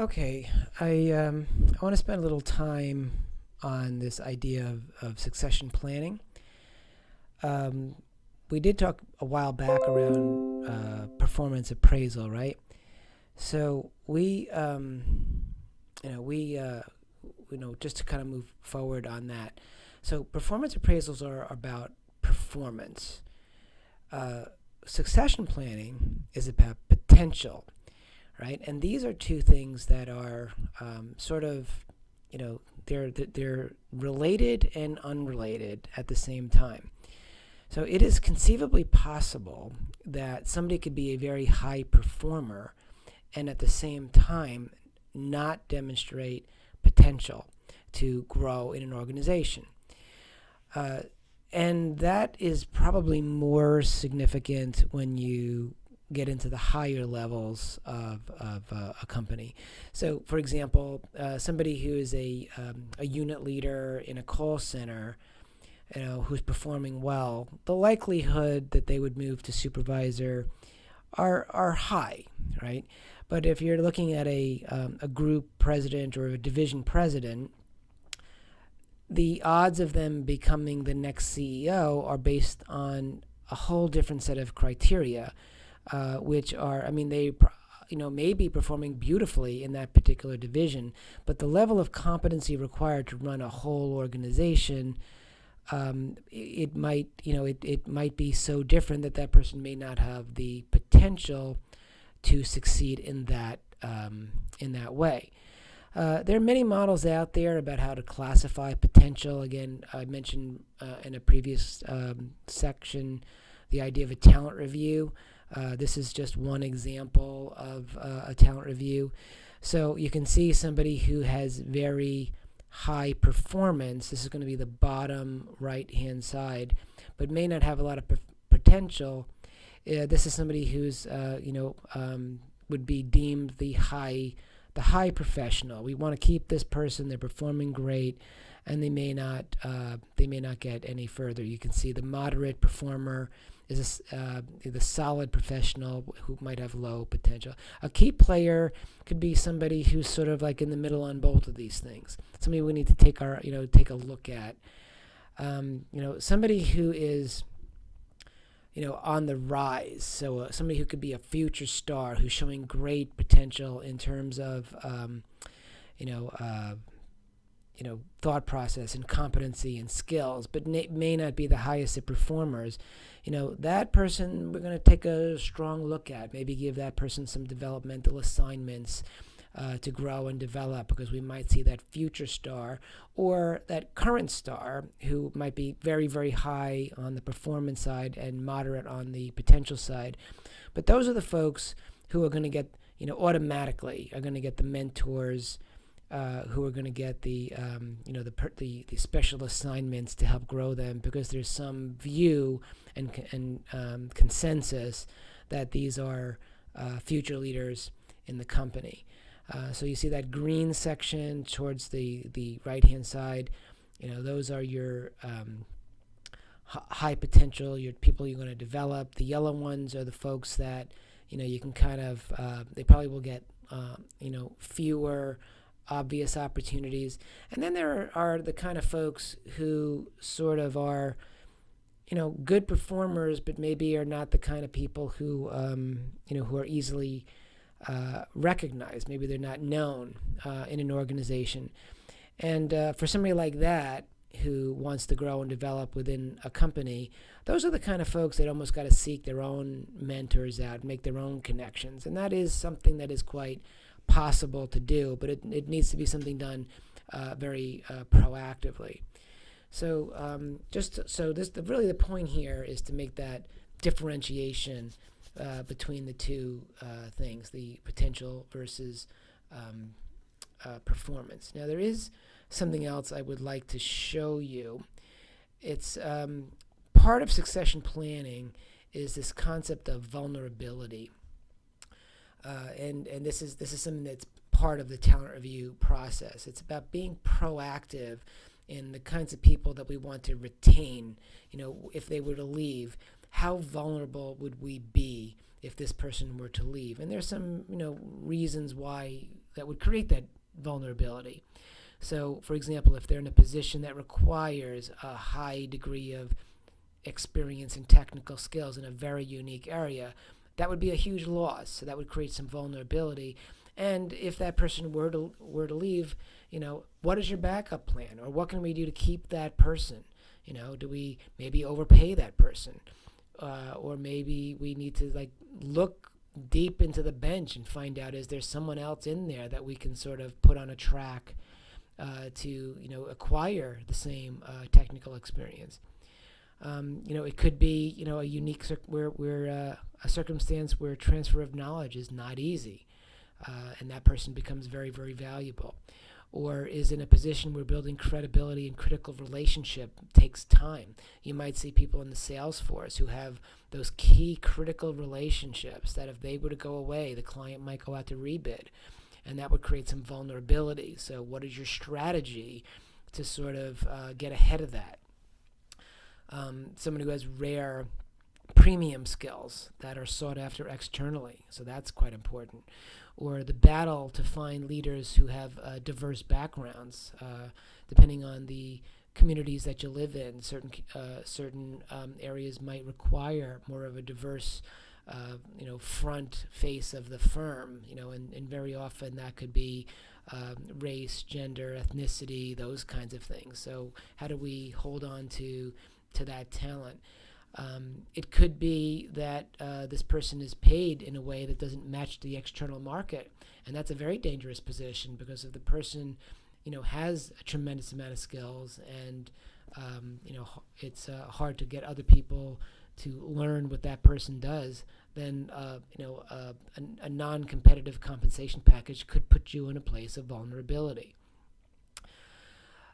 Okay, I want to spend a little time on this idea of succession planning. Um, we did talk a while back around performance appraisal, right? So just to kind of move forward on that. So performance appraisals are about performance. Uh, Succession planning is about potential, right? And these are two things that are sort of, they're related and unrelated at the same time. So it is conceivably possible that somebody could be a very high performer and at the same time not demonstrate potential to grow in an organization. Uh, and that is probably more significant when you get into the higher levels of a company. So, for example, somebody who is a unit leader in a call center, who's performing well, the likelihood that they would move to supervisor are high, right? But if you're looking at a group president or a division president, the odds of them becoming the next CEO are based on a whole different set of criteria, which are, I mean, they may be performing beautifully in that particular division, but the level of competency required to run a whole organization, it might be so different that that person may not have the potential to succeed in that way. There are many models out there about how to classify potential. Again, I mentioned in a previous section the idea of a talent review. This is just one example of a talent review. So you can see somebody who has very high performance. This is going to be the bottom right hand side, but may not have a lot of potential. This is somebody who's would be deemed the high professional. We want to keep this person. They're performing great, and they may not get any further. You can see the moderate performer is the solid professional who might have low potential. A key player could be somebody who's sort of like in the middle on both of these things. Somebody we need to take a look at. Somebody who is on the rise. So somebody who could be a future star, who's showing great potential in terms of, you know, uh, thought process and competency and skills, but may not be the highest of performers. That person we're going to take a strong look at. Maybe give that person some developmental assignments to grow and develop, because we might see that future star or that current star who might be very, very high on the performance side and moderate on the potential side. But those are the folks who are going to get, automatically are going to get the mentors, who are going to get the special assignments to help grow them, because there's some view and consensus that these are future leaders in the company. So you see that green section towards the right hand side. Those are your high potential, your people you're going to develop. The yellow ones are the folks that you can kind of they probably will get fewer obvious opportunities. And then there are the kind of folks who sort of are good performers, but maybe are not the kind of people who are easily recognized. Maybe they're not known in an organization. And for somebody like that who wants to grow and develop within a company, those are the kind of folks that almost got to seek their own mentors out, make their own connections. And that is something that is quite possible to do, but it needs to be something done very proactively. So really the point here is to make that differentiation between the two things, the potential versus performance. Now, there is something else I would like to show you. It's part of succession planning is this concept of vulnerability, and this is something that's part of the talent review process. It's about being proactive in the kinds of people that we want to retain. If they were to leave, how vulnerable would we be if this person were to leave? And there's some reasons why that would create that vulnerability. So, for example, if they're in a position that requires a high degree of experience and technical skills in a very unique area, that would be a huge loss. So that would create some vulnerability. And if that person were to leave, what is your backup plan, or what can we do to keep that person? Do we maybe overpay that person, or maybe we need to look deep into the bench and find out, is there someone else in there that we can sort of put on a track to acquire the same technical experience. It could be a unique where a circumstance where transfer of knowledge is not easy, and that person becomes very, very valuable, or is in a position where building credibility and critical relationship takes time. You might see people in the sales force who have those key critical relationships that if they were to go away, the client might go out to rebid, and that would create some vulnerability. So what is your strategy to sort of get ahead of that? Someone who has rare premium skills that are sought after externally, so that's quite important. Or the battle to find leaders who have diverse backgrounds, depending on the communities that you live in. Certain areas might require more of a diverse front face of the firm, and very often that could be race, gender, ethnicity, those kinds of things. So how do we hold on to that talent? It could be that this person is paid in a way that doesn't match the external market, and that's a very dangerous position, because if the person has a tremendous amount of skills and it's hard to get other people to learn what that person does, then a non-competitive compensation package could put you in a place of vulnerability.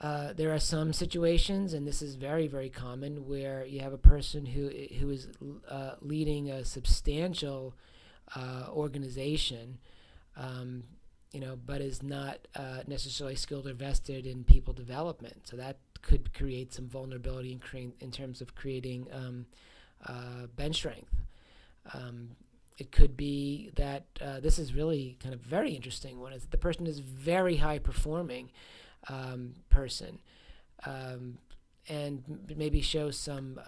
There are some situations, and this is very, very common, where you have a person who is leading a substantial organization, but is not necessarily skilled or vested in people development. So that could create some vulnerability in terms of creating bench strength. It could be that this is really kind of very interesting one, is the person is very high performing person, and maybe shows some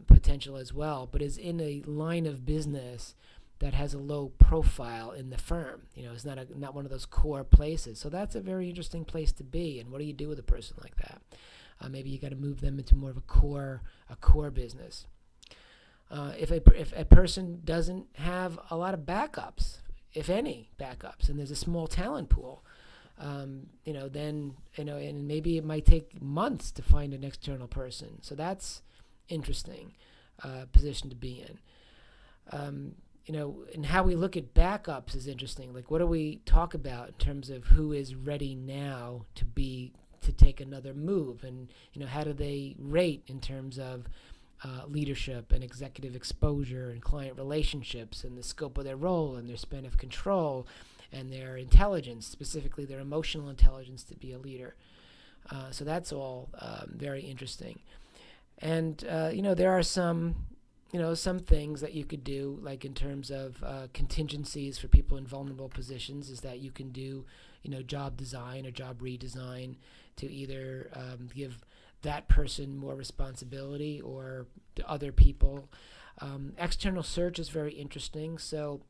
potential as well, but is in a line of business that has a low profile in the firm. It's not one of those core places. So that's a very interesting place to be. And what do you do with a person like that? Maybe you got to move them into more of a core business. If a person doesn't have a lot of backups, if any backups, and there's a small talent pool, then and maybe it might take months to find an external person. So that's interesting position to be in. And how we look at backups is interesting. Like, what do we talk about in terms of who is ready now to take another move, and how do they rate in terms of leadership and executive exposure and client relationships and the scope of their role and their span of control and their intelligence, specifically their emotional intelligence to be a leader. So that's all very interesting. And there are some things that you could do, like in terms of contingencies for people in vulnerable positions, is that you can do job design or job redesign to either give that person more responsibility or to other people. External search is very interesting. So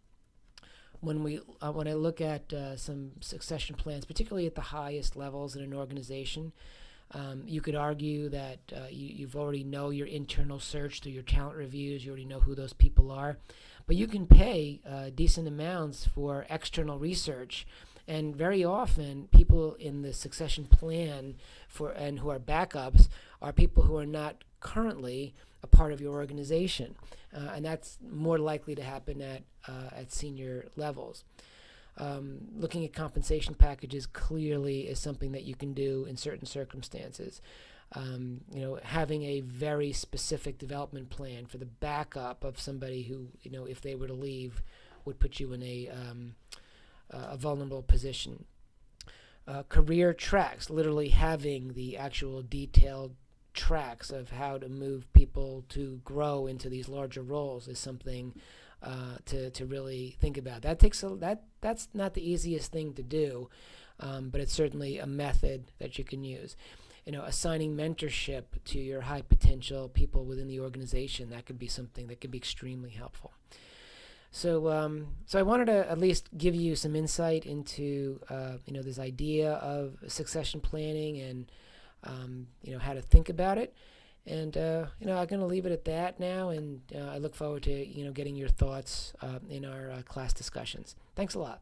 when I look at some succession plans, particularly at the highest levels in an organization, you could argue that you've already know your internal search through your talent reviews. You already know who those people are, but you can pay decent amounts for external research. And very often, people in the succession plan and who are backups are people who are not currently a part of your organization, and that's more likely to happen at senior levels. Looking at compensation packages clearly is something that you can do in certain circumstances. Having a very specific development plan for the backup of somebody who, if they were to leave, would put you in a vulnerable position. Career tracks, literally having the actual detailed tracks of how to move people to grow into these larger roles, is something to really think about. That's not the easiest thing to do, but it's certainly a method that you can use. Assigning mentorship to your high potential people within the organization, that could be something that could be extremely helpful. So I wanted to at least give you some insight into this idea of succession planning and how to think about it. And I'm going to leave it at that now, and I look forward to getting your thoughts in our class discussions. Thanks a lot.